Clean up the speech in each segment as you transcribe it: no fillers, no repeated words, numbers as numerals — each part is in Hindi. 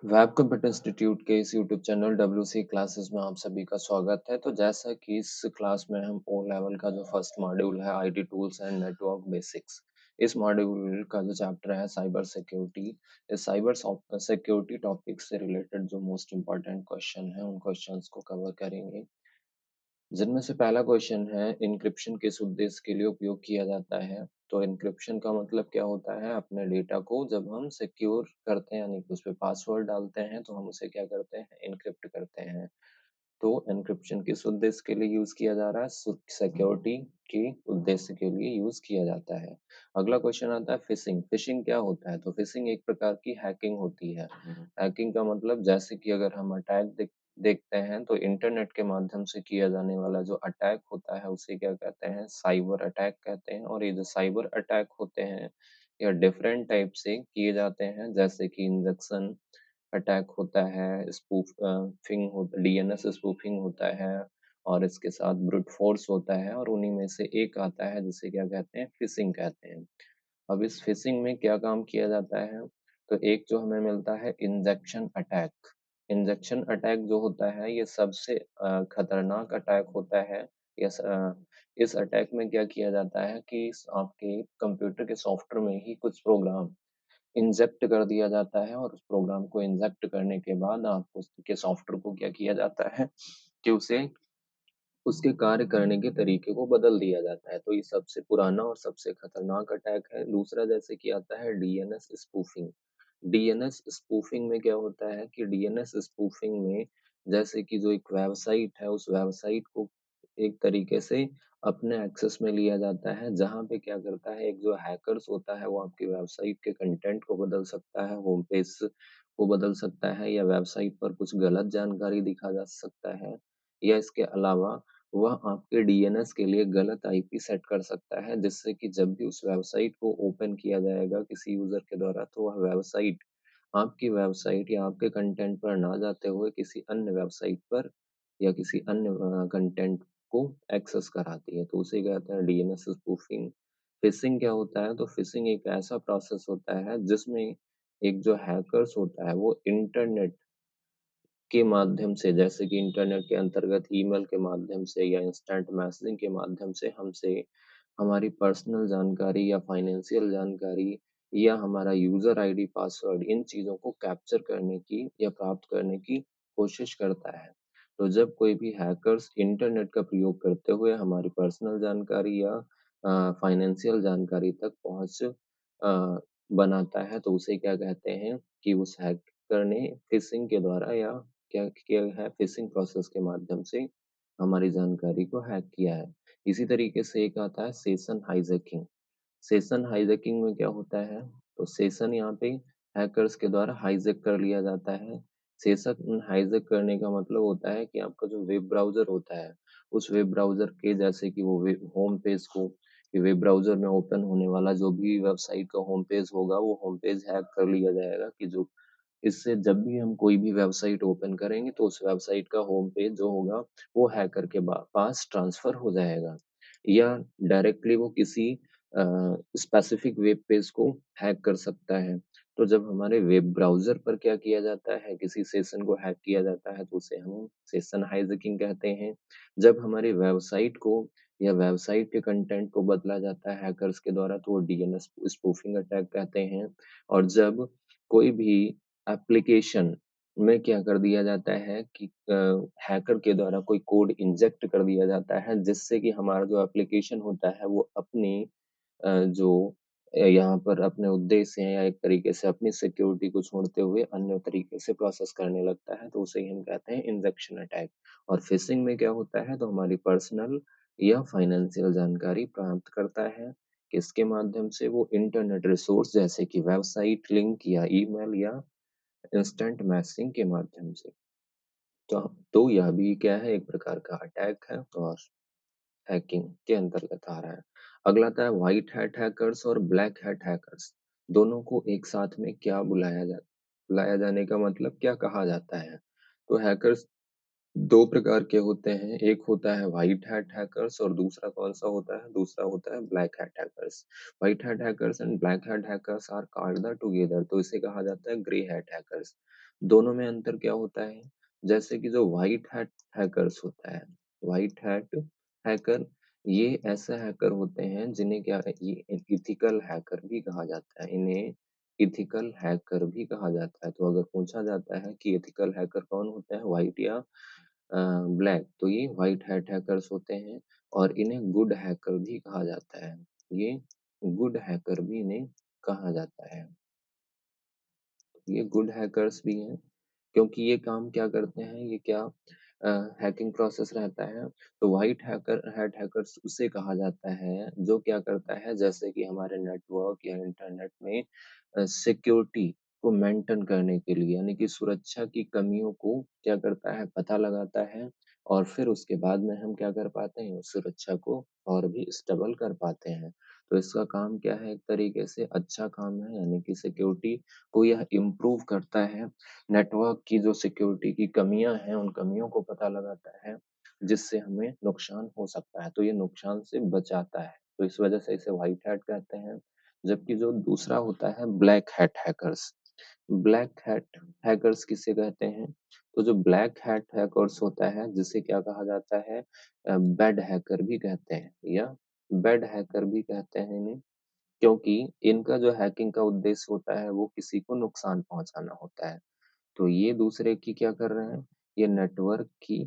वेब कंप्यूटर इंस्टीट्यूट के इस यूट्यूब चैनल WC क्लासेस में आप सभी का स्वागत है। तो जैसा कि इस क्लास में हम ओ लेवल का जो फर्स्ट मॉड्यूल है IT tools and network basics, इस मॉड्यूल का जो चैप्टर है साइबर सिक्योरिटी, इस साइबर सिक्योरिटी टॉपिक से रिलेटेड जो मोस्ट इम्पोर्टेंट क्वेश्चन है उन क्वेश्चंस को कवर करेंगे। जिनमें से पहला क्वेश्चन है एन्क्रिप्शन किस उद्देश्य के लिए उपयोग किया जाता है। तो एन्क्रिप्शन का मतलब क्या होता है, अपने डेटा को जब हम सिक्योर करते हैं यानी कि उस पे पासवर्ड डालते हैं तो हम उसे क्या करते हैं, एन्क्रिप्ट करते हैं। तो एन्क्रिप्शन किस उद्देश्य के लिए यूज किया जा रहा है, सिक्योरिटी के उद्देश्य के लिए यूज किया जाता है। अगला क्वेश्चन आता है फिशिंग। फिशिंग क्या होता है, तो फिशिंग एक प्रकार की हैकिंग होती है। हैकिंग का मतलब जैसे कि अगर हम अटैक देखते हैं तो इंटरनेट के माध्यम से किया जाने वाला जो अटैक होता है उसे क्या कहते हैं, साइबर अटैक कहते हैं। और ये जो साइबर अटैक होते हैं या डिफरेंट टाइप से किए जाते हैं, जैसे कि इंजेक्शन अटैक होता है, स्पूफिंग होता डीएनएस स्पूफिंग होता है और इसके साथ ब्रूट फोर्स होता है और उन्हीं में से एक आता है जिसे क्या कहते हैं, फिशिंग कहते हैं। अब इस फिशिंग में क्या काम किया जाता है, तो एक जो हमें मिलता है इंजेक्शन अटैक। इंजेक्शन अटैक जो होता है ये सबसे खतरनाक अटैक होता है। इस अटैक में क्या किया जाता है कि आपके कंप्यूटर के सॉफ्टवेयर में ही कुछ प्रोग्राम इंजेक्ट कर दिया जाता है और उस प्रोग्राम को इंजेक्ट करने के बाद आप उसके सॉफ्टवेयर को क्या किया जाता है कि उसे उसके कार्य करने के तरीके को बदल दिया जाता है। तो ये सबसे पुराना और सबसे खतरनाक अटैक है। दूसरा जैसे कि आता है डीएनएस स्पूफिंग। डीएनएस स्पूफिंग में क्या होता है कि डीएनएस स्पूफिंग में जैसे कि जो एक वेबसाइट है, उस वेबसाइट को एक तरीके से अपने एक्सेस में लिया जाता है, जहाँ पे क्या करता है एक जो हैकर्स होता है वो आपकी वेबसाइट के कंटेंट को बदल सकता है, होम पेज को बदल सकता है या वेबसाइट पर कुछ गलत जानकारी दिखा जा सकता है या इसके अलावा वह आपके डीएनएस के लिए गलत आईपी सेट कर सकता है, जिससे कि जब भी उस वेबसाइट को ओपन किया जाएगा किसी यूज़र के द्वारा, तो वह वेबसाइट आपकी वेबसाइट या आपके कंटेंट पर ना जाते हुए किसी अन्य वेबसाइट पर या किसी अन्य कंटेंट को एक्सेस कराती है, तो उसे कहते हैं डीएनएस स्पूफिंग। फिशिंग क्या होता है, तो फिशिंग एक ऐसा प्रोसेस होता है जिसमें एक जो हैकर्स होता है वो इंटरनेट के माध्यम से, जैसे कि इंटरनेट के अंतर्गत ईमेल के माध्यम से या इंस्टेंट मैसेजिंग के माध्यम से हमसे हमारी पर्सनल जानकारी या फाइनेंशियल जानकारी या हमारा यूज़र आईडी, पासवर्ड, इन चीज़ों को कैप्चर करने की या प्राप्त करने की कोशिश करता है। तो जब कोई भी हैकर्स इंटरनेट का प्रयोग करते हुए हमारी पर्सनल जानकारी या फाइनेंशियल जानकारी तक पहुँच बनाता है, तो उसे क्या कहते हैं कि उस हैकर ने फिशिंग के द्वारा या क्या किया है, फिशिंग प्रोसेस के माध्यम से हमारी जानकारी को हैक किया है। इसी तरीके से एक आता है सेशन हाइजैकिंग। सेशन हाइजैकिंग में क्या होता है, तो सेशन यहाँ पे हैकर्स के द्वारा हाइजैक कर लिया जाता है। सेशन हाइजैक करने का मतलब होता है कि आपका जो वेब ब्राउज़र होता है, उस वेब ब्राउज़र के जैसे कि वो वेब होम पेज को, कि वेब ब्राउज़र में ओपन होने वाला जो भी वेबसाइट का होम पेज होगा, वो होम पेज हैक कर लिया जाएगा कि जो इससे जब भी हम कोई भी वेबसाइट ओपन करेंगे तो उस वेबसाइट का होम पेज जो होगा वो हैकर के पास ट्रांसफर हो जाएगा या डायरेक्टली वो किसी स्पेसिफिक वेब पेज को हैक कर सकता है। तो जब हमारे वेब ब्राउज़र पर क्या किया जाता है, किसी सेशन को हैक किया जाता है तो उसे हम सेशन हाइजैकिंग कहते हैं। जब हमारी वेबसाइट को या वेबसाइट के कंटेंट को बदला जाता है हैकर्स के द्वारा तो वो डीएनएस स्पूफिंग अटैक कहते हैं। और जब कोई भी एप्लीकेशन में क्या कर दिया जाता है कि हैकर के द्वारा कोई कोड इंजेक्ट कर दिया जाता है, जिससे कि हमारा जो एप्लीकेशन होता है वो अपनी जो यहाँ पर अपने उद्देश्य हैं या एक तरीके से अपनी सिक्योरिटी को छोड़ते हुए अन्य तरीके से प्रोसेस करने लगता है, तो उसे ही हम कहते हैं इंजेक्शन अटैक। और फिशिंग में क्या होता है, तो हमारी पर्सनल या फाइनेंशियल जानकारी प्राप्त करता है, किसके माध्यम से, वो इंटरनेट रिसोर्स जैसे कि वेबसाइट, लिंक या ईमेल या इंस्टेंट मैसेजिंग के माध्यम से। तो यह भी क्या है, एक प्रकार का अटैक है और हैकिंग के अंतर्गत आ रहा है। अगला आता है व्हाइट हैट हैकर्स और ब्लैक हैट हैकर्स। दोनों को एक साथ में क्या बुलाया जाने का मतलब क्या कहा जाता है? तो हैकर्स 2 प्रकार के होते हैं, एक होता है व्हाइट हैट हैकर्स और दूसरा कौन-सा होता है? दूसरा होता है black hat hackers. White hat hackers and black hat hackers are called the together, तो इसे कहा जाता है ग्रे हैट हैकर्स। दोनों में अंतर क्या होता है? जैसे कि जो व्हाइट हैट हैकर्स होता है, व्हाइट हैट हैकर ये ऐसे हैकर होते हैं जिन्हें क्या है ये एथिकल हैकर भी कहा जाता है। इन्हें एथिकल हैकर भी कहा जाता है। तो अगर पूछा जाता है कि एथिकल हैकर कौन होता है, व्हाइट या ब्लैक, तो ये व्हाइट हैट हैकर्स होते हैं और इन्हें गुड हैकर भी कहा जाता है। ये गुड हैकर भी इन्हें कहा जाता है। ये गुड हैकर्स भी हैं क्योंकि ये काम क्या करते हैं, ये क्या हैकिंग प्रोसेस रहता है। तो व्हाइट हैकर हैट हैकर्स उसे कहा जाता है जो क्या करता है, जैसे कि हमारे नेटवर्क या इंटरनेट में सिक्योरिटी को मेंटेन करने के लिए यानी कि सुरक्षा की कमियों को क्या करता है, पता लगाता है और फिर उसके बाद में हम क्या कर पाते हैं, उस सुरक्षा को और भी स्टेबल कर पाते हैं। तो इसका काम क्या है, एक तरीके से अच्छा काम है यानी कि सिक्योरिटी को यह इम्प्रूव करता है। नेटवर्क की जो सिक्योरिटी की कमियाँ हैं, उन कमियों को पता लगाता है, जिससे हमें नुकसान हो सकता है, तो ये नुकसान से बचाता है। तो इस वजह से इसे व्हाइट हैट कहते हैं। जबकि जो दूसरा होता है black hat hackers, black hat hackers किसे कहते हैं? तो जो ब्लैक हैट हैकर्स होता है, जिसे क्या कहा जाता है बैड हैकर भी कहते हैं या बैड हैकर भी कहते हैं इन्हें। क्योंकि इनका जो हैकिंग का उद्देश्य होता है वो किसी को नुकसान पहुंचाना होता है। तो ये दूसरे की क्या कर रहे हैं, ये नेटवर्क की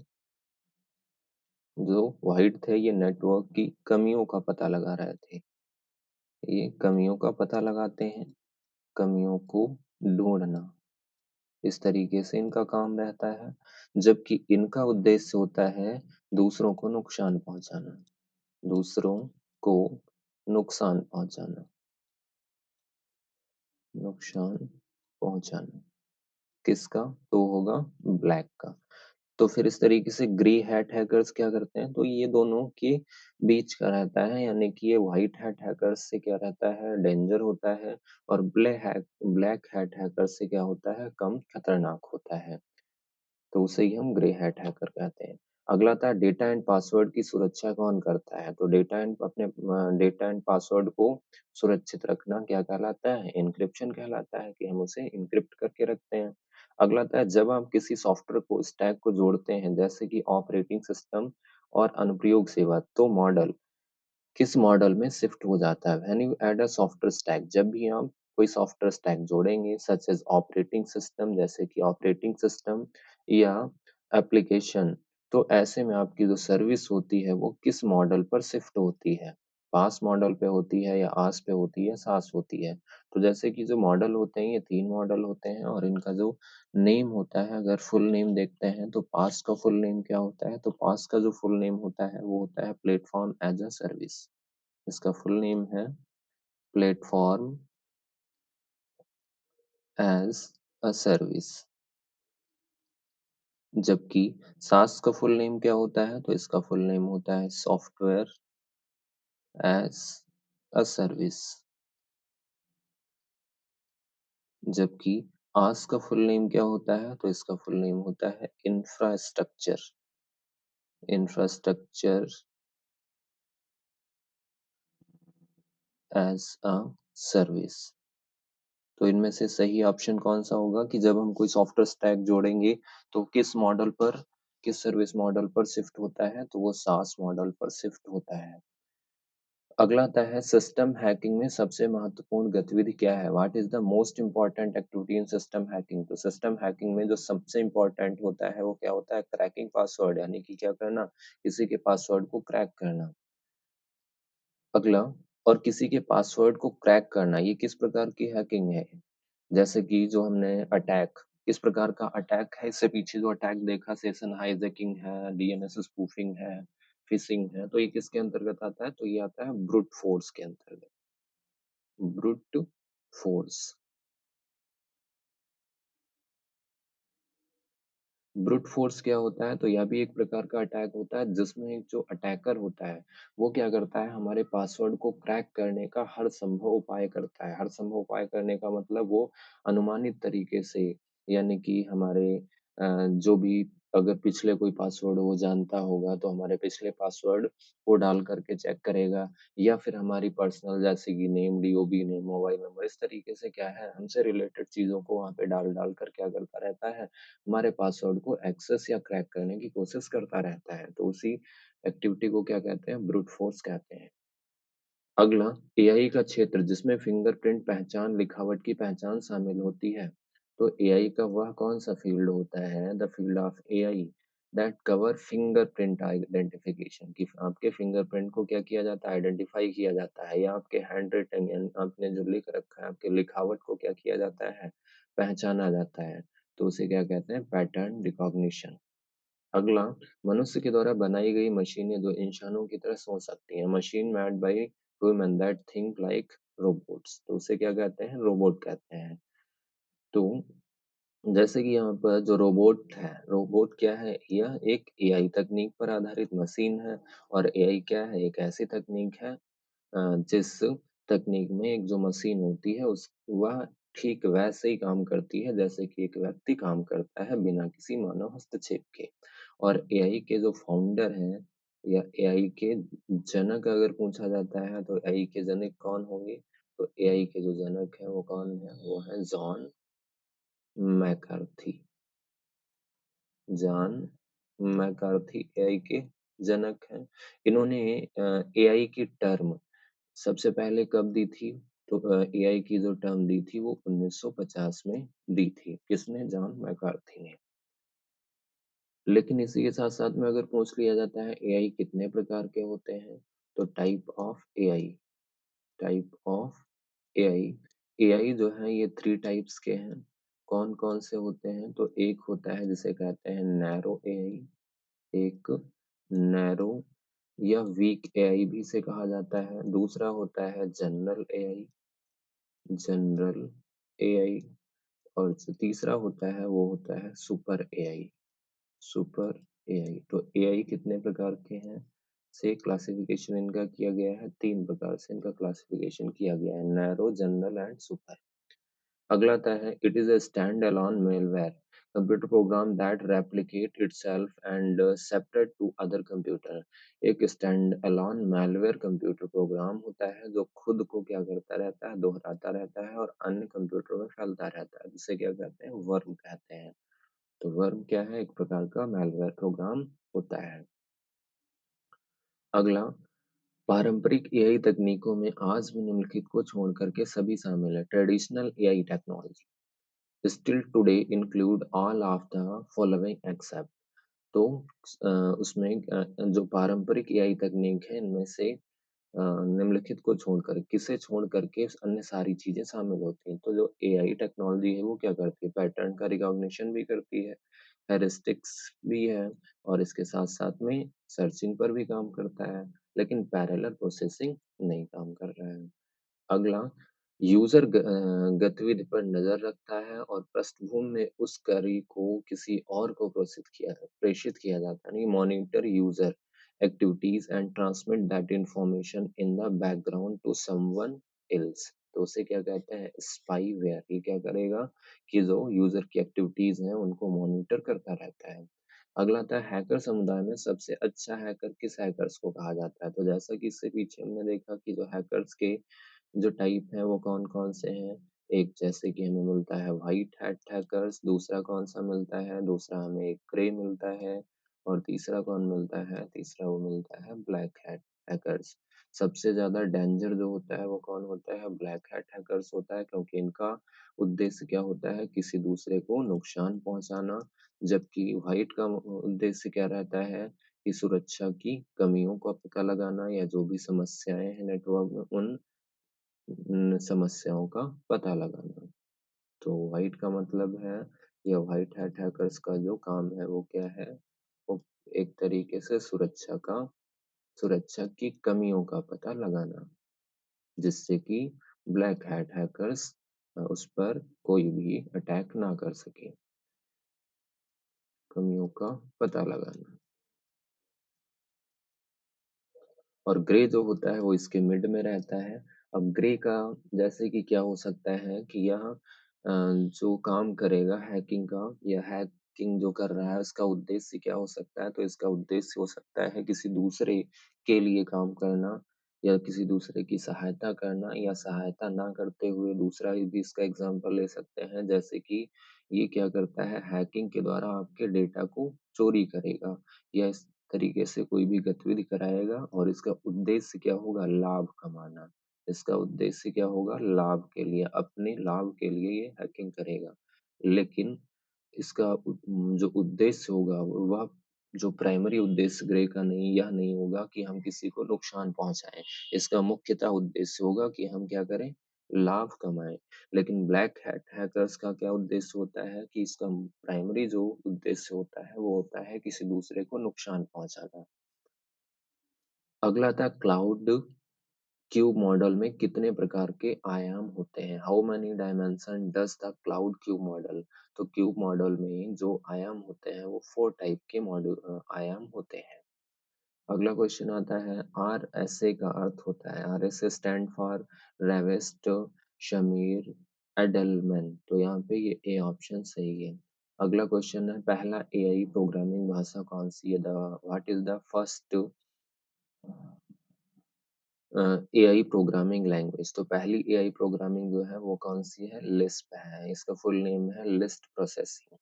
जो व्हाइट थे ये नेटवर्क की कमियों का पता लगा रहे थे। ये कमियों का पता लगाते हैं, कमियों को ढूंढना, इस तरीके से इनका काम रहता है। जबकि इनका उद्देश्य होता है दूसरों को नुकसान पहुंचाना, दूसरों को नुकसान पहुंचाना, नुकसान पहुंचाना। किसका? तो होगा ब्लैक का। तो फिर इस तरीके से ग्रे हैट हैकर्स क्या करते हैं, तो ये दोनों के बीच का रहता है यानी कि ये व्हाइट हैट हैकर्स से क्या रहता है, डेंजर होता है और ब्लैक हैट हैकर्स से क्या होता है, कम खतरनाक होता है। तो उसे ही हम ग्रे हैट हैकर कहते हैं। अगला था डेटा एंड पासवर्ड की सुरक्षा कौन करता है? तो डेटा एंड पासवर्ड को सुरक्षित रखना क्या कहलाता है? एन्क्रिप्शन कहलाता है कि हम उसे एन्क्रिप्ट करके रखते हैं। अगला था जब आप किसी सॉफ्टवेयर को स्टैक को जोड़ते हैं जैसे कि ऑपरेटिंग सिस्टम और अनुप्रयोग सेवा, तो मॉडल किस मॉडल में शिफ्ट हो जाता है? When you add a software stack, जब भी आप कोई सॉफ्टवेयर स्टैक जोड़ेंगे सच एज़ ऑपरेटिंग सिस्टम, जैसे कि ऑपरेटिंग सिस्टम या एप्लीकेशन, तो ऐसे में आपकी जो सर्विस होती है वो किस मॉडल पर शिफ्ट होती है? पास मॉडल पे होती है या आस पे होती है, सास होती है? तो जैसे कि जो मॉडल होते हैं ये 3 मॉडल होते हैं और इनका जो नेम होता है, अगर फुल नेम देखते हैं तो पास का फुल नेम क्या होता है? तो पास का जो फुल नेम होता है वो होता है प्लेटफ़ॉर्म एज़ अ सर्विस। इसका फुल नेम है प्लेटफ़ॉर्म एज़ अ सर्विस। जबकि सास का फुल नेम क्या होता है? तो इसका फुल नेम होता है सॉफ्टवेयर एज़ अ सर्विस। जबकि आस का फुल नेम क्या होता है? तो इसका फुल नेम होता है infrastructure, infrastructure as a service. तो इनमें से सही ऑप्शन कौन-सा होगा कि जब हम कोई सॉफ्टवेयर स्टैक जोड़ेंगे, तो किस मॉडल पर, किस सर्विस मॉडल पर शिफ्ट होता है? तो वो सास मॉडल पर शिफ्ट होता है। अगला आता है सिस्टम हैकिंग में सबसे महत्वपूर्ण गतिविधि क्या है? What is the most important activity in system hacking? तो सिस्टम हैकिंग में जो सबसे इम्पोर्टेंट होता है, वो क्या होता है? क्रैकिंग पासवर्ड यानी कि क्या करना? किसी के पासवर्ड को क्रैक करना। अगला और किसी के पासवर्ड को क्रैक करना, ये किस प्रकार की हैकिंग है? जैसे कि जो हमने अटैक, किस प्रकार का अटैक है, इससे पीछे जो अटैक देखा सेशन हाइजैकिंग है, डीएनएस स्पूफिंग है, फिशिंग है, तो ये किसके अंतर्गत आता है? तो ये आता है ब्रूट फोर्स के अंतर्गत, ब्रूट फोर्स। ब्रूट फोर्स क्या होता है? तो यह भी एक प्रकार का अटैक होता है जिसमें एक जो अटैकर होता है, वो क्या करता है हमारे पासवर्ड को क्रैक करने का हर संभव उपाय करता है। हर संभव उपाय करने का मतलब वो अनुमानित तरीके से यानी कि हमारे जो भी अगर पिछले कोई पासवर्ड वो जानता होगा तो हमारे पिछले पासवर्ड वो डाल करके चेक करेगा, या फिर हमारी पर्सनल जैसे कि name, DOB name, mobile number, इस तरीके से क्या है हमसे रिलेटेड चीज़ों को वहाँ पे डाल-डाल कर क्या करता रहता है, हमारे पासवर्ड को एक्सेस या क्रैक करने की कोशिश करता रहता है। तो उसी एक्टिविटी को क्या कहते हैं, ब्रूट फोर्स कहते हैं। अगला, एआई का क्षेत्र जिसमें फिंगरप्रिंट पहचान, लिखावट की पहचान शामिल होती है। तो एआई का वह कौन-सा फ़ील्ड होता है, the field of AI that cover fingerprint identification, कि आपके फिंगरप्रिंट को क्या किया जाता है, आइडेंटिफ़ाई किया जाता है, या आपके हैंड रिटन यानी आपने जो लिख रखा है, आपके लिखावट को क्या किया जाता है, पहचाना जाता है। तो उसे क्या कहते हैं, पैटर्न रिकॉग्निशन। अगला, मनुष्य के द्वारा बनाई गई मशीनें जो इंसानों की तरह सोच सकती हैं, machine made by human that think like robots, तो उसे क्या कहते हैं, रोबोट कहते हैं। तो जैसे कि यहाँ पर जो रोबोट है, रोबोट क्या है, यह एक एआई तकनीक पर आधारित मशीन है। और एआई क्या है, एक ऐसी तकनीक है जिस तकनीक में एक जो मशीन होती है उस वह ठीक वैसे ही काम करती है जैसे कि एक व्यक्ति काम करता है बिना किसी मानव हस्तक्षेप के। और एआई के जो फाउंडर हैं या एआई के जनक अगर पूछा जाता है तो एआई के जनक कौन होंगे? तो एआई के जो जनक हैं वो कौन है? वो है John McCarthy. John McCarthy AI के जनक हैं। इन्होंने एआई की टर्म सबसे पहले कब दी थी? तो एआई की जो टर्म दी थी वो 1950 में दी थी। किसने? जॉन मैकार्थी ने। लेकिन इसी के साथ-साथ में अगर पूछ लिया जाता है एआई कितने प्रकार के होते हैं? तो टाइप ऑफ एआई, एआई जो है ये 3 टाइप्स के हैं। कौन-कौन से होते हैं? तो एक होता है जिसे कहते हैं नैरो एआई, एक नैरो या वीक एआई भी इसे कहा जाता है। दूसरा होता है जनरल एआई, और जो तीसरा होता है वो होता है सुपर एआई। तो एआई कितने प्रकार के हैं? से क्लासिफिकेशन इनका किया गया है, 3 प्रकार से इनका क्लासिफिकेशन किया गया है, नैरो, जनरल एंड सुपर। अगला आता है it is a stand alone malware computer program that replicate itself and separate to other computer. एक stand alone malware computer program होता है जो खुद को क्या करता रहता है, दोहराता रहता है और अन्य कंप्यूटर में फैलता रहता है, जिसे क्या कहते हैं, वर्म कहते हैं। तो वर्म क्या है? एक प्रकार का मेलवेयर प्रोग्राम होता है। अगला, पारंपरिक एआई तकनीकों में आज भी निम्नलिखित को छोड़कर के सभी शामिल है। Traditional AI technology still today include all of the following except. तो उसमें जो पारंपरिक एआई तकनीक है इनमें से निम्नलिखित को छोड़कर, किसे छोड़ करके अन्य सारी चीजें शामिल होती हैं। तो जो एआई टेक्नोलॉजी है वो क्या करती है? पैटर्न का रिकॉग्निशन भी करती है, हेरिस्टिक्स भी है, और इसके साथ साथ में सर्चिंग पर भी काम करता है, लेकिन पैरेलल प्रोसेसिंग नहीं काम कर रहा है। अगला, यूजर गतिविधि पर नजर रखता है और पृष्ठभूमि में उस क्वेरी को किसी और को प्रेषित किया जाता है, नहीं, monitor user activities and transmit that information in the background to someone else. तो उसे क्या कहते हैं? स्पाईवेयर। ये क्या करेगा कि जो यूजर की एक्टिविटीज हैं उनको मॉनिटर करता रहता है। अगला आता है हैकर समुदाय में सबसे अच्छा हैकर किस हैकर्स को कहा जाता है? तो जैसा कि इससे पीछे हमने देखा कि जो हैकर्स के जो टाइप है वो कौन-कौन से हैं? एक जैसे कि हमें मिलता है व्हाइट हैट हैकर्स, दूसरा कौन-सा मिलता है? दूसरा हमें एक ग्रे मिलता है, और तीसरा कौन मिलता है? तीसरा वो मिलता है ब्लैक हैट हैकर्स। सबसे ज़्यादा डेंजर जो होता है वो कौन होता है? ब्लैक हैट हैकर्स होता है, क्योंकि इनका उद्देश्य क्या होता है? किसी दूसरे को नुकसान पहुँचाना, जबकि व्हाइट का उद्देश्य क्या रहता है? कि सुरक्षा की कमियों का पता लगाना, या जो भी समस्याएँ हैं नेटवर्क में उन समस्याओं का पता लगाना। तो व्हाइट का मतलब है, या व्हाइट हैट हैकर्स का जो काम है वो क्या है? वो एक तरीके से सुरक्षा की कमियों का पता लगाना, जिससे कि ब्लैक हैट हैकर्स उस पर कोई भी अटैक ना कर सके। कमियों का पता लगाना। और ग्रे जो होता है वो इसके मिड में रहता है। अब ग्रे का जैसे कि क्या हो सकता है कि यह जो काम करेगा हैकिंग का, या हैक हैकिंग जो कर रहा है उसका उद्देश्य क्या हो सकता है? तो इसका उद्देश्य हो सकता है किसी दूसरे के लिए काम करना या किसी दूसरे की सहायता करना या सहायता ना करते हुए दूसरा ही भी इसका एग्जाम्पल ले सकते हैं, जैसे कि ये क्या करता है, हैकिंग के द्वारा आपके डेटा को चोरी करेगा या इस तरीके से कोई भी गतिविधि कराएगा और इसका उद्देश्य क्या होगा, लाभ कमाना। इसका उद्देश्य क्या होगा, लाभ के लिए, अपने लाभ के लिए ये हैकिंग करेगा। लेकिन इसका जो उद्देश्य होगा वह जो प्राइमरी उद्देश्य ग्रे का नहीं, यह नहीं होगा कि हम किसी को नुकसान पहुंचाएं। इसका मुख्यतः उद्देश्य होगा कि हम क्या करें, लाभ कमाएं। लेकिन ब्लैक हैट हैकर्स का क्या उद्देश्य होता है कि इसका प्राइमरी जो उद्देश्य होता है वो होता है किसी दूसरे को नुकसान पहुंचाना। अगला था क्लाउड क्यूब मॉडल में कितने प्रकार के आयाम होते हैं? How many dimension does the cloud cube model? तो क्यूब मॉडल में जो आयाम होते हैं वो 4 टाइप के मॉड्यूल आयाम होते हैं। अगला क्वेश्चन आता है, आर एस ए का अर्थ होता है, R S A stand for Rivest Shamir Adleman. तो यहाँ पे ये ए ऑप्शन सही है। अगला क्वेश्चन है, पहला एआई प्रोग्रामिंग भाषा कौन सी है? The what is the first AI programming language? तो पहली एआई प्रोग्रामिंग जो है वो कौन सी है? लिस्प है। इसका फुल नेम है लिस्ट प्रोसेसिंग।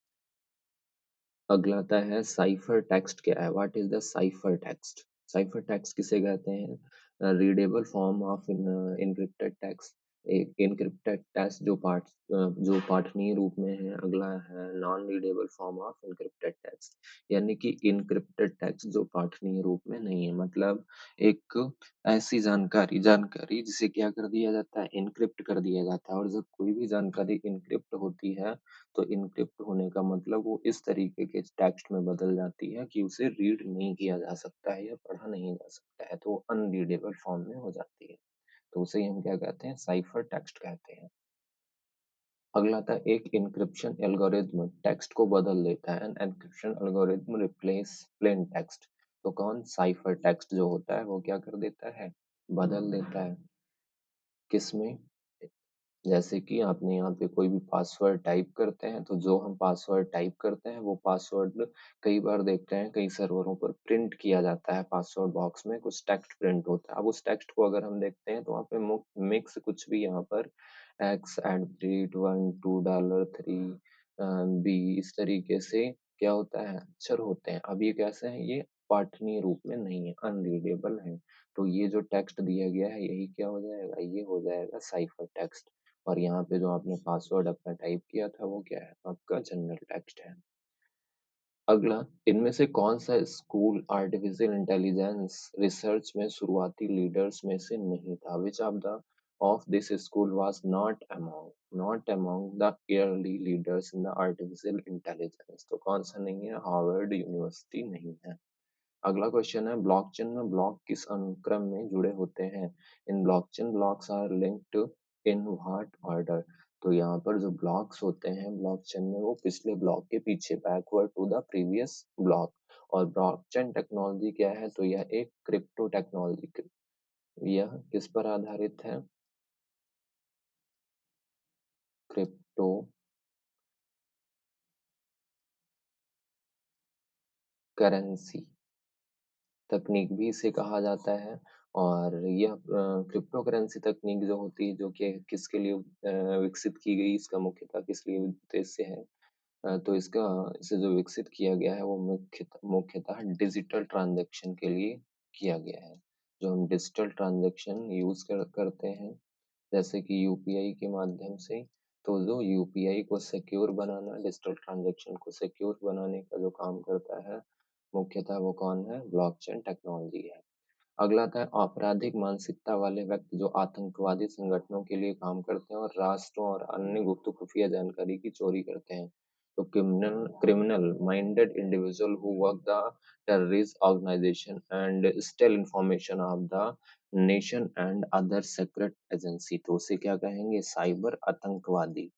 अगला आता है, साइफर टेक्स्ट क्या है? What is the cipher text? Cipher text किसे कहते हैं? Readable form of encrypted text. एक इनक्रिप्टेड टेक्स्ट जो पाठनीय रूप में है। अगला है non readable form of encrypted text, यानी कि इनक्रिप्टेड टेक्स्ट जो पाठनीय रूप में नहीं है। मतलब एक ऐसी जानकारी जिसे क्या कर दिया जाता है, इनक्रिप्ट कर दिया जाता है। और जब कोई भी जानकारी इनक्रिप्ट होती है तो इनक्रिप्ट होने का मतलब वो इस तरीके के टेक्स्ट में बदल जाती है कि उसे रीड नहीं किया जा सकता है या पढ़ा नहीं जा सकता है, तो वो अनरीडेबल फॉर्म में हो जाती है। तो उसे ही हम क्या कहते हैं, साइफर टेक्स्ट कहते हैं। अगला था, एक इनक्रिप्शन एल्गोरिथ्म टेक्स्ट को बदल देता है। An encryption algorithm replace plain text. तो कौन? साइफर टेक्स्ट जो होता है वो क्या कर देता है, बदल देता है। किसमें? जैसे कि आपने यहाँ पे कोई भी पासवर्ड टाइप करते हैं तो जो हम पासवर्ड टाइप करते हैं वो पासवर्ड कई बार देखते हैं कई सर्वरों पर प्रिंट किया जाता है, पासवर्ड बॉक्स में कुछ टेक्स्ट प्रिंट होता है। अब उस टेक्स्ट को अगर हम देखते हैं तो वहाँ पे मिक्स कुछ भी यहाँ पर X eight three one two dollar three B इस तरीके से क्या होता है, अक्षर होते हैं। अब ये कैसे हैं, ये पाठनीय रूप में नहीं है, अनरीडेबल है। तो ये जो टेक्स्ट दिया गया है यही क्या हो जाएगा, ये हो जाएगा साइफर टेक्स्ट। और यहाँ पे जो आपने पासवर्ड अपना टाइप किया था वो क्या है, आपका जनरल टेक्स्ट है। अगला, इनमें से कौन सा स्कूल आर्टिफिशियल इंटेलिजेंस रिसर्च में शुरुआती लीडर्स में से नहीं था? विच of the of this school was not among the early leaders in the artificial intelligence? तो कौन सा नहीं है, हार्वर्ड यूनिवर्सिटी नहीं है। अगला क्वेश्चन है, ब्लॉकचेन में ब्लॉक किस अनुक्रम में जुड़े होते हैं? In blockchain blocks are linked in what order? तो यहाँ पर जो ब्लॉक्स होते हैं ब्लॉकचेन में वो पिछले ब्लॉक के पीछे, backward to the previous block. और ब्लॉकचेन टेक्नोलॉजी क्या है? तो यह एक क्रिप्टो टेक्नोलॉजी, यह किस पर आधारित है? क्रिप्टो करेंसी तकनीक भी इसे कहा जाता है। और यह क्रिप्टो करेंसी तकनीक जो होती है, जो कि किसके लिए विकसित की गई, इसका मुख्यतः किस लिए उद्देश्य है? तो इसका इसे जो विकसित किया गया है वो मुख्यतः डिजिटल ट्रांजैक्शन के लिए किया गया है। जो हम डिजिटल ट्रांजैक्शन यूज करते हैं जैसे कि यूपीआई के माध्यम से, तो जो यूपीआई को सिक्योर बनाना, डिजिटल ट्रांजैक्शन को सिक्योर बनाने का जो काम करता है मुख्यतः वो कौन है, ब्लॉकचेन टेक्नोलॉजी है। अगला था, आपराधिक मानसिकता वाले व्यक्ति जो आतंकवादी संगठनों के लिए काम करते हैं और राष्ट्रों और अन्य गुप्त खुफिया जानकारी की चोरी करते हैं। तो criminal minded individual who work the terrorist organisation and steal information of the nation and other secret agency, तो उसे क्या कहेंगे, साइबर आतंकवादी।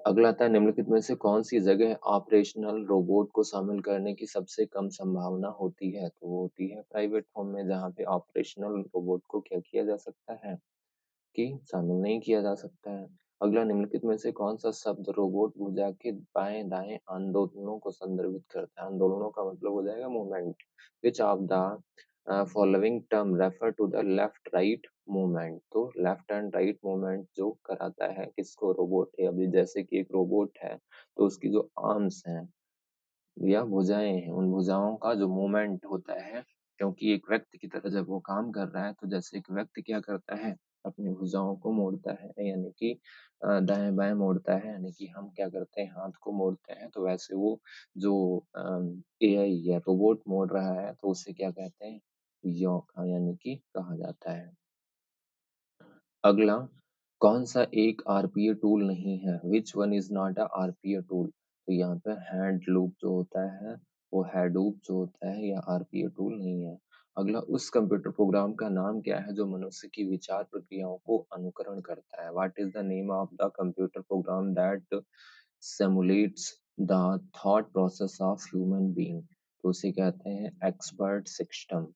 अगला आता है, निम्नलिखित में से कौन सी जगह ऑपरेशनल रोबोट को शामिल करने की सबसे कम संभावना होती है? तो वो होती है प्राइवेट फॉर्म में, जहाँ पे ऑपरेशनल रोबोट को क्या किया जा सकता है कि शामिल नहीं किया जा सकता है। अगला निम्नलिखित में से कौन-सा शब्द रोबोट भुजा के बाएँ-दाएँ आंदोलनों को संदर्भित करता है? आंदोलनों का मतलब हो जाएगा movement. Which of the following term refer to the left right movement? तो लेफ्ट एंड राइट मूवमेंट जो कराता है किसको? रोबोट है। अभी जैसे कि एक रोबोट है, तो उसकी जो आर्म्स हैं या भुजाएँ हैं, उन भुजाओं का जो मूवमेंट होता है, क्योंकि एक व्यक्ति की तरह जब वो काम कर रहा है, तो जैसे एक व्यक्ति क्या करता है, अपनी भुजाओं को मोड़ता है, यानी कि दाएँ-बाएँ मोड़ता है, यानी कि हम क्या करते हैं, हाथ को मोड़ते हैं, तो वैसे वो जो एआई या रोबोट मोड़ रहा है, तो उसे क्या कहते हैं? यानी कि कहा जाता है। अगला, कौन-सा एक आरपीए टूल नहीं है? Which one is not a RPA tool? तो यहाँ पे हैंड लूप जो होता है, वो हैडूप जो होता है, यह आरपीए टूल नहीं है। अगला, उस कंप्यूटर प्रोग्राम का नाम क्या है जो मनुष्य की विचार प्रक्रियाओं को अनुकरण करता है? What is the name of the computer program that simulates the thought process of human being? तो उसे कहते हैं एक्सपर्ट सिस्टम।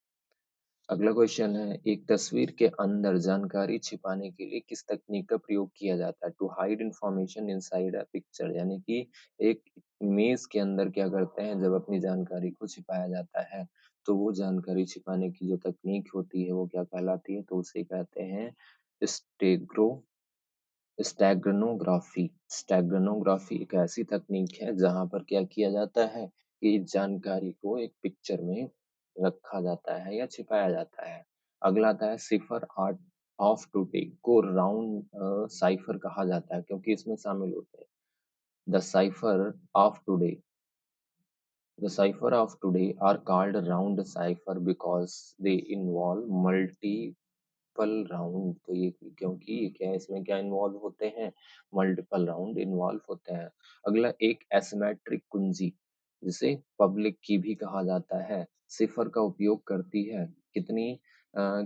अगला क्वेश्चन है, एक तस्वीर के अंदर जानकारी छिपाने के लिए किस तकनीक का प्रयोग किया जाता है? To hide information inside a picture, यानी कि एक इमेज के अंदर क्या करते हैं, जब अपनी जानकारी को छिपाया जाता है, तो वो जानकारी छिपाने की जो तकनीक होती है, वो क्या कहलाती है? तो उसे कहते हैं स्टेग्रो स्टैगनोग्राफी। स्टैगनोग्राफी एक ऐसी तकनीक है जहाँ पर क्या किया जाता है कि जानकारी को एक पिक्चर में रखा जाता है या छिपाया जाता है। अगला आता है सिफर आर्ट ऑफ टुडे को राउंड साइफर कहा जाता है क्योंकि इसमें शामिल होते हैं the cipher of today The cipher of today are called round cipher because they involve multiple round. तो ये क्योंकि ये क्या है, इसमें क्या इन्वॉल्व होते हैं? मल्टीपल राउंड इन्वॉल्व होते हैं। अगला, एक एसिमेट्रिक कुंजी जिसे पब्लिक की भी कहा जाता है, सिफर का उपयोग करती है। कितनी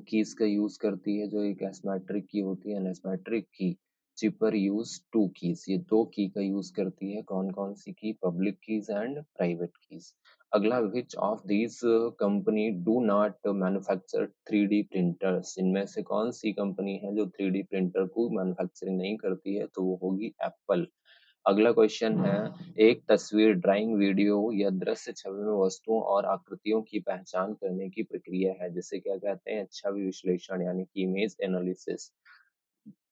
कीज का यूज करती है? जो एक एसिमेट्रिक की होती है, एसिमेट्रिक की जिपर यूज टू कीज, ये दो की का यूज करती है। कौन कौन सी key? Public keys and private keys. अगला, which of these company do not manufacture 3D printers? इनमें से कौन सी कंपनी है जो 3D प्रिंटर को मैन्युफैक्चरिंग नहीं करती है? तो वो होगी एप्पल। अगला क्वेश्चन है, एक तस्वीर, ड्राइंग, वीडियो या दृश्य छवि में वस्तुओं और आकृतियों की पहचान करने की प्रक्रिया है जिसे क्या कहते हैं? छवि विश्लेषण, यानी कि इमेज एनालिसिस।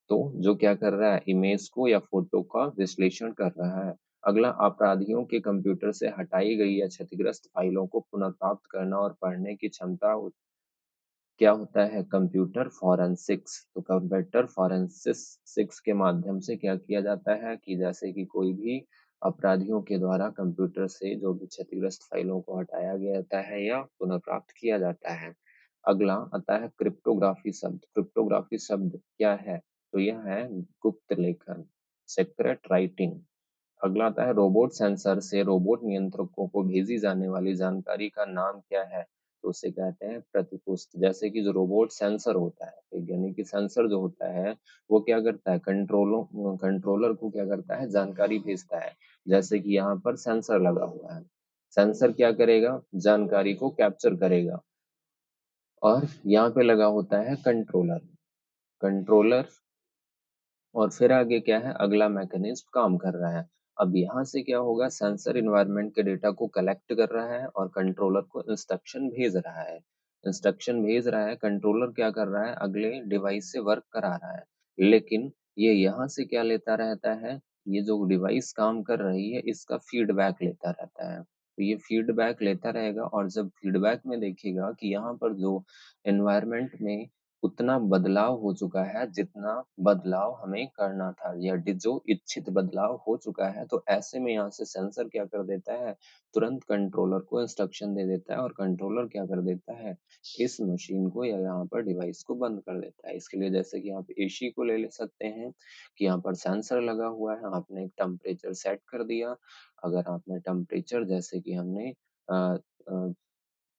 तो जो क्या कर रहा है, इमेज को या फोटो का विश्लेषण कर रहा है। अगला, अपराधियों के कंप्यूटर से हटाई गई या क्षतिग्रस्त फाइलों को पुनर्प्राप्त करना और पढ़ने की क्षमता क्या होता है? Computer forensics. तो कंप्यूटर फॉरेंसिक्स के माध्यम से क्या किया जाता है कि जैसे कि कोई भी अपराधियों के द्वारा कंप्यूटर से जो भी क्षतिग्रस्त फाइलों को हटाया गया जाता है या पुनर्प्राप्त किया जाता है। अगला आता है क्रिप्टोग्राफी शब्द। क्रिप्टोग्राफी शब्द क्या है? तो यह है गुप्त लेखन, सीक्रेट राइटिंग। अगला आता है रोबोट सेंसर से रोबोट नियंत्रकों को भेजी जाने वाली जानकारी का नाम क्या है? तो उसे कहते हैं प्रतिपुष्ट। जैसे कि जो रोबोट सेंसर होता है, यानी कि सेंसर जो होता है, वो क्या करता है? कंट्रोलर को क्या करता है? जानकारी भेजता है। जैसे कि यहाँ पर सेंसर लगा हुआ है, सेंसर क्या करेगा? जानकारी को कैप्चर करेगा। और यहाँ पे लगा होता है कंट्रोलर, कंट्रोलर और फिर आगे क्या है? अगला मैकेनिज्म काम कर रहा है। अब यहाँ से क्या होगा? सेंसर एनवायरनमेंट के डेटा को कलेक्ट कर रहा है और कंट्रोलर को इंस्ट्रक्शन भेज रहा है। इंस्ट्रक्शन भेज रहा है, कंट्रोलर क्या कर रहा है? अगले डिवाइस से वर्क करा रहा है। लेकिन ये यहाँ से क्या लेता रहता है? ये जो डिवाइस काम कर रही है, इसका फीडबैक लेता रहता है। तो ये फीडबैक लेता रहेगा और जब फीडबैक में देखेगा कि यहाँ पर जो एनवायरनमेंट में उतना बदलाव हो चुका है जितना बदलाव हमें करना था या जो इच्छित बदलाव हो चुका है, तो ऐसे में यहाँ से सेंसर क्या कर देता है? तुरंत कंट्रोलर को इंस्ट्रक्शन दे देता है और कंट्रोलर क्या कर देता है? इस मशीन को या यहाँ पर डिवाइस को बंद कर देता है। इसके लिए जैसे कि आप एसी को ले सकते हैं कि यहाँ पर सेंसर लगा हुआ है, आपने एक टेम्परेचर सेट कर दिया। अगर आपने टेम्परेचर जैसे कि हमने अ, अ,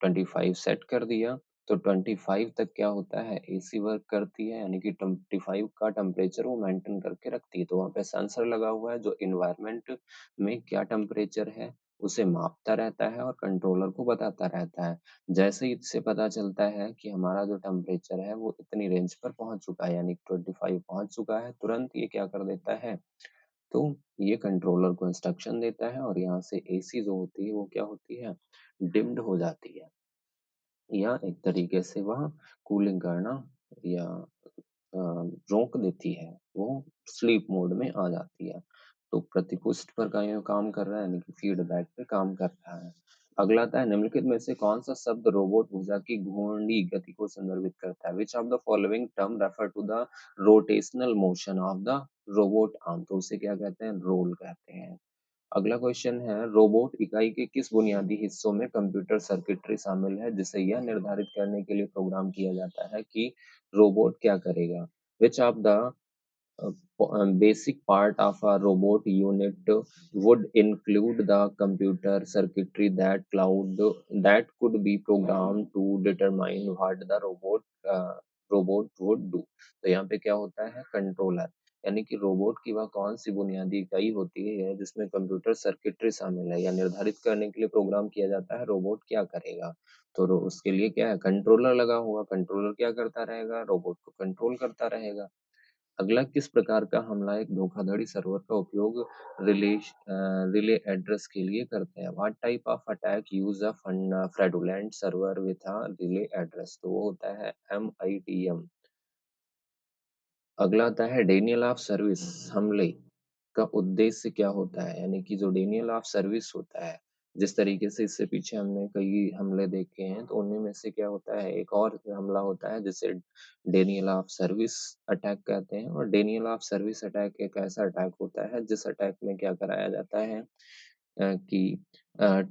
25 सेट कर दिया, तो 25 तक क्या होता है? एसी वर्क करती है, यानी कि 25 का टेम्परेचर वो मेंटेन करके रखती है। तो वहाँ पे सेंसर लगा हुआ है जो एनवायरनमेंट में क्या टेम्परेचर है, उसे मापता रहता है और कंट्रोलर को बताता रहता है। जैसे ही इससे पता चलता है कि हमारा जो टेम्परेचर है वो इतनी रेंज पर पहुँच चुका है यानी 25 पहुँच चुका है, तुरंत ये क्या कर देता है, तो ये कंट्रोलर को इंस्ट्रक्शन देता है और यहाँ से एसी जो होती है वो क्या होती है, डिम्ड हो जाती है या एक तरीके से वह कूलिंग करना या अ, रोक देती है, वो स्लीप मोड में आ जाती है। तो प्रतिपुष्ट पर का ये काम कर रहा है यानी कि फीडबैक पे काम कर रहा है। अगला आता है निम्नलिखित में से कौन सा शब्द रोबोट ऊर्जा की घूर्णी गति को संदर्भित करता है? Which of the following term refer to the rotational motion of the robot arm? तो उसे क्या कहते हैं? रोल कहते हैं। अगला क्वेश्चन है रोबोट इकाई के किस बुनियादी हिस्सों में कंप्यूटर सर्किटरी शामिल है जिसे यह निर्धारित करने के लिए प्रोग्राम किया जाता है कि रोबोट क्या करेगा? विच of the basic part of a robot unit would include the computer circuitry that could be programmed to determine what the robot would do. तो यहाँ पे क्या होता है कंट्रोलर यानी कि रोबोट की वह कौन सी बुनियादी इकाई होती है जिसमें कंप्यूटर सर्किटरी शामिल है या निर्धारित करने के लिए प्रोग्राम किया जाता है रोबोट क्या करेगा। तो उसके लिए क्या है कंट्रोलर लगा हुआ, कंट्रोलर क्या करता रहेगा, रोबोट को कंट्रोल करता रहेगा। अगला किस प्रकार का हमला एक धोखाधड़ी सर्वर का उपयोग रिले एड्रेस के लिए करते हैं? What type of attack use a fraudulent server with a relay address? तो वो होता है MITM। अगला आता है डेनियल ऑफ सर्विस हमले का उद्देश्य क्या होता है? यानी कि जो डेनियल ऑफ सर्विस होता है, जिस तरीके से इससे पीछे हमने कई हमले देखे हैं, तो उन्हीं में से क्या होता है, एक और हमला होता है जिसे डेनियल ऑफ सर्विस अटैक कहते हैं। और डेनियल ऑफ सर्विस अटैक एक ऐसा अटैक होता है जिस अटैक में क्या कराया जाता है कि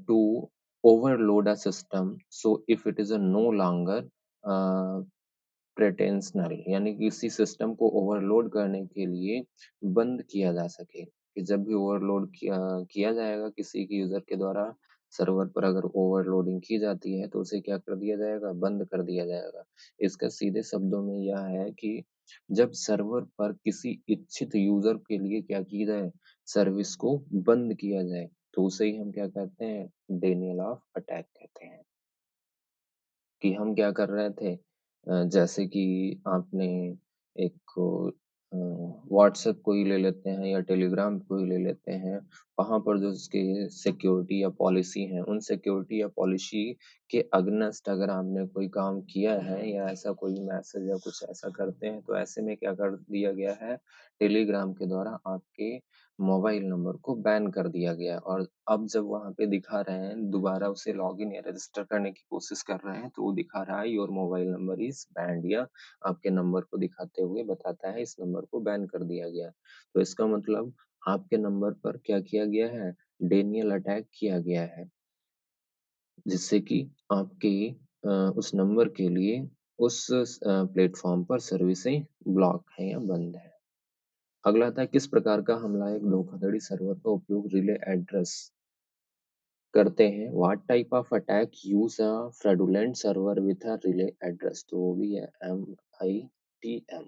to overload a system so if it is a no longer operational यानी कि किसी सिस्टम को ओवरलोड करने के लिए बंद किया जा सके कि जब भी ओवरलोड किया जाएगा किसी के यूजर के द्वारा सर्वर पर अगर ओवरलोडिंग की जाती है तो उसे क्या कर दिया जाएगा, बंद कर दिया जाएगा। इसका सीधे शब्दों में यह है कि जब सर्वर पर किसी इच्छित यूजर के लिए क्या की जाए, सर्विस को बंद किया जाए, तो उसे ही हम क्या कहते हैं, डेनियल ऑफ अटैक कहते हैं। कि हम क्या कर रहे थे, जैसे कि आपने एक व्हाट्सएप को ही ले लेते हैं या टेलीग्राम को ही ले लेते हैं, वहाँ पर जो उसके सिक्योरिटी या पॉलिसी हैं, उन सिक्योरिटी या पॉलिसी के अगेंस्ट अगर आपने कोई काम किया है या ऐसा कोई मैसेज या कुछ ऐसा करते हैं, तो ऐसे में क्या कर दिया गया है, टेलीग्राम के द्वारा आपके मोबाइल नंबर को बैन कर दिया गया है। और अब जब वहाँ पे दिखा रहे हैं, दोबारा उसे लॉगिन या रजिस्टर करने की कोशिश कर रहे हैं, तो वो दिखा रहा है your mobile number is band या आपके नंबर को दिखाते हुए बताता है इस नंबर को बैन कर दिया गया है। तो इसका मतलब आपके नंबर पर क्या किया गया है, डेनियल अटैक किया गया है, जिससे कि आपके उस नंबर के लिए उस प्लेटफ़ॉर्म पर सर्विसें ब्लॉक हैं या बंद हैं। अगला था किस प्रकार का हमला एक धोखाधड़ी सर्वर का उपयोग रिले एड्रेस करते हैं? What type of attack use a fraudulent server with a relay address? तो वो भी है MITM।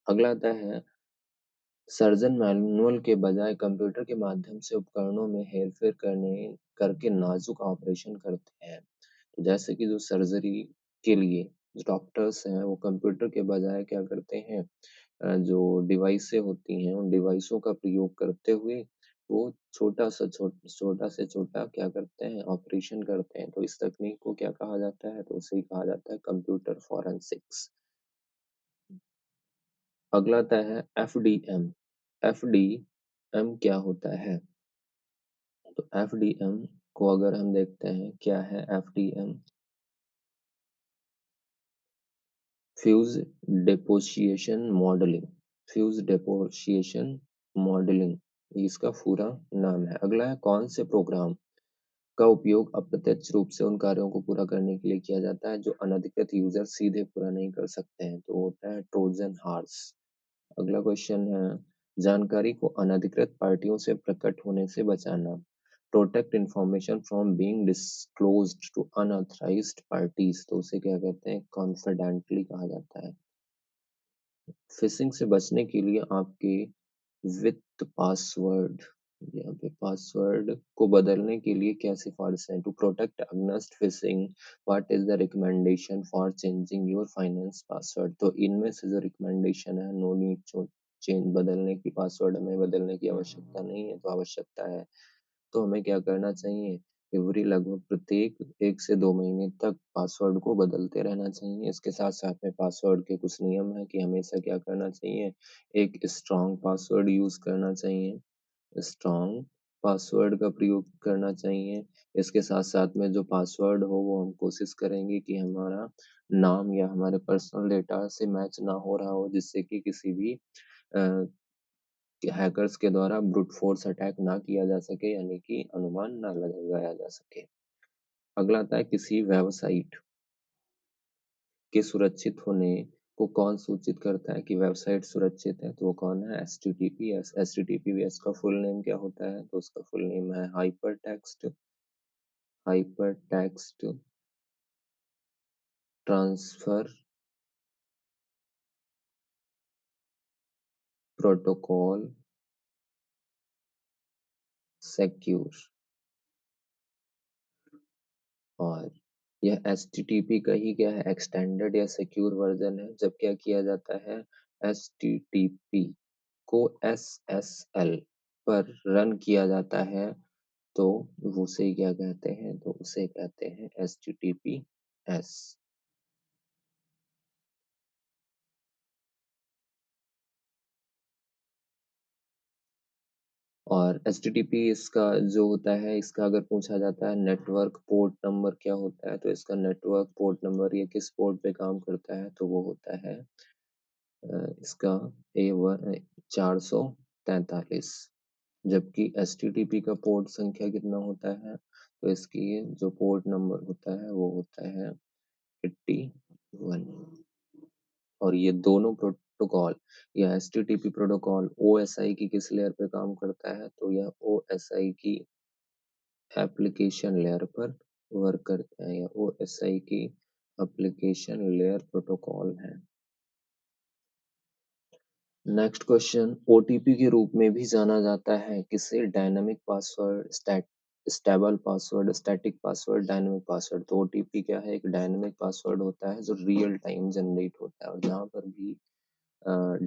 अगला आता है सर्जन मैनुअल के बजाय कंप्यूटर के माध्यम से उपकरणों में हेरफेर करने करके नाजुक ऑपरेशन करते हैं। तो जैसे कि जो सर्जरी के लिए जो डॉक्टर्स हैं वो कंप्यूटर के बजाय क्या करते हैं, जो डिवाइसें होती हैं उन डिवाइसों का प्रयोग करते हुए वो छोटा से छोटा क्या करते हैं, ऑपरेशन करते हैं। तो इस तकनीक को क्या कहा जाता है, तो उसे ही कहा जाता है कंप्यूटर फॉरेंसिक्स। अगला आता है FDM। FDM क्या होता है? तो FDM को अगर हम देखते हैं क्या है FDM, fuse deposition modelling, fuse deposition modelling ये इसका पूरा नाम है। अगला है कौन से प्रोग्राम का उपयोग अप्रत्यक्ष रूप से उन कार्यों को पूरा करने के लिए किया जाता है जो अनधिकृत यूजर सीधे पूरा नहीं कर सकते हैं? तो वो होता है ट्रोजन हॉर्स। अगला क्वेश्चन है जानकारी को अनधिकृत पार्टियों से प्रकट होने से बचाना, protect information from being disclosed to unauthorised parties, तो उसे क्या कहते हैं, कॉन्फिडेंटली कहा जाता है। फिशिंग से बचने के लिए आपके वित्त पासवर्ड यहाँ पे पासवर्ड को बदलने के लिए क्या सिफारिश है? To protect against phishing, what is the recommendation for changing your finance password? तो इनमें से जो रिकमेंडेशन है, नो नीड टू चेंज, बदलने की पासवर्ड हमें बदलने की आवश्यकता नहीं है, तो आवश्यकता है तो हमें क्या करना चाहिए? एवरी लगभग प्रत्येक 1 से 2 महीने तक पासवर्ड को बदलते रहना चाहिए। इसके साथ साथ में पासवर्ड के कुछ नियम है कि हमेशा क्या करना चाहिए? एक स्ट्रॉन्ग पासवर्ड यूज करना चाहिए, स्ट्रॉन्ग पासवर्ड का प्रयोग करना चाहिए। इसके साथ-साथ में जो पासवर्ड हो वो हम कोशिश करेंगे कि हमारा नाम या हमारे पर्सनल डेटा से मैच ना हो रहा हो, जिससे कि किसी भी अ, हैकर्स के द्वारा ब्रूट फोर्स अटैक ना किया जा सके, यानी कि अनुमान ना लगाया जा सके। अगला आता है किसी वेबसाइट के सुरक्षित होने को कौन सूचित करता है कि वेबसाइट सुरक्षित है? तो वो कौन है? एचटीटीपीएस। एचटीटीपीएस का फुल नेम क्या होता है? तो उसका फुल नेम है hyper text transfer protocol secure. और यह एचटीटीपी का ही क्या है? एक्सटेंडेड या सिक्योर वर्जन है। जब क्या किया जाता है? एचटीटीपी को एसएसएल पर रन किया जाता है तो उसे क्या कहते हैं? तो उसे कहते हैं एचटीटीपीएस। और एचटीटीपी इसका जो होता है, इसका अगर पूछा जाता है नेटवर्क पोर्ट नंबर क्या होता है, तो इसका नेटवर्क पोर्ट नंबर ये किस पोर्ट पे काम करता है, तो वो होता है इसका A1 443। जबकि एचटीटीपी का पोर्ट संख्या कितना होता है? तो इसकी जो पोर्ट नंबर होता है वो होता है 81। और ये दोनों प्रोटोकॉल, यह एचटीटीपी प्रोटोकॉल ओएसआई की किस लेयर पे काम करता है? तो यह ओएसआई की एप्लीकेशन लेयर पर वर्क करते हैं, या ओएसआई की एप्लीकेशन लेयर प्रोटोकॉल है। नेक्स्ट क्वेश्चन, ओटीपी के रूप में भी जाना जाता है किसे? Dynamic password, stable password, static password, dynamic password. तो ओटीपी क्या है? एक डायनामिक पासवर्ड होता है जो रियल टाइम जनरेट होता है, और जहाँ पर भी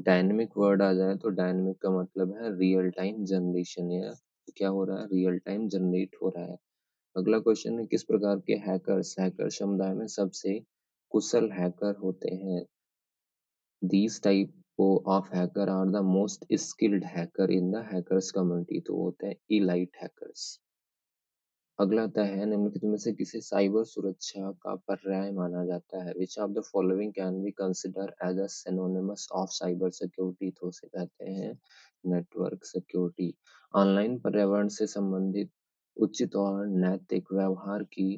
डायनेमिक वर्ड आ जाए तो डायनेमिक का मतलब है रियल टाइम जनरेशन, या क्या हो रहा है? रियल टाइम जनरेट हो रहा है। अगला क्वेश्चन है किस प्रकार के हैकर्स हैकर समुदाय में सबसे कुशल हैकर होते हैं? These type of hacker are the most skilled hacker in the hackers community। तो होते हैं elite hackers। अगला आता है निम्नलिखित में से किसे साइबर सुरक्षा का पर्याय माना जाता है? Which of the following can be consider as a synonymous of cyber security? तो उसे कहते हैं नेटवर्क सिक्योरिटी। ऑनलाइन पर्यावरण से संबंधित उचित और नैतिक व्यवहार की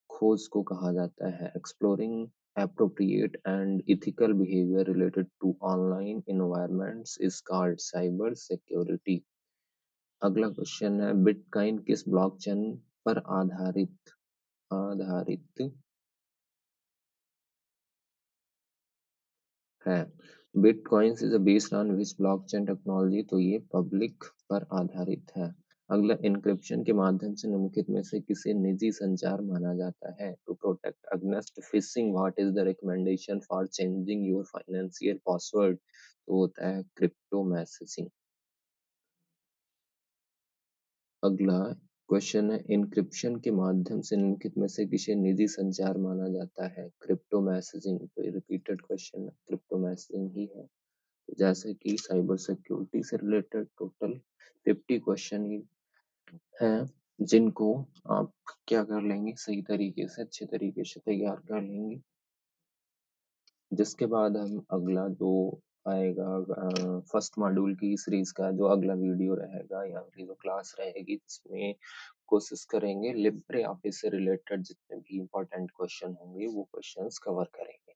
खोज को कहा जाता है exploring appropriate and ethical behavior related to online environments is called cyber security। अगला क्वेश्चन है बिटकॉइन किस ब्लॉकचेन पर आधारित है? Bitcoin is based on which blockchain technology? तो ये पब्लिक पर आधारित है। अगला इंक्रिप्शन के माध्यम से निम्नलिखित में से किसे निजी संचार माना जाता है? To protect against phishing, what is the recommendation for changing your financial password? तो होता है क्रिप्टो मैसेजिंग। अगला क्वेश्चन है इनक्रिप्शन के माध्यम से निम्नलिखित में से किसे निजी संचार माना जाता है? Crypto messaging. तो ये रिपीटेड क्वेश्चन है, क्रिप्टो मैसेजिंग ही है। जैसे कि साइबर सिक्योरिटी से रिलेटेड टोटल 50 क्वेश्चन ही हैं, जिनको आप क्या कर लेंगे? सही तरीके से, अच्छे तरीके से तैयार कर लेंगे। जिसके बाद हम अगला जो आएगा फर्स्ट मॉड्यूल की सीरीज का जो अगला वीडियो रहेगा या अगली जो क्लास रहेगी, जिसमें कोशिश करेंगे लिब्रे ऑफिस से रिलेटेड जितने भी इम्पोर्टेंट क्वेश्चन होंगे वो क्वेश्चंस कवर करेंगे।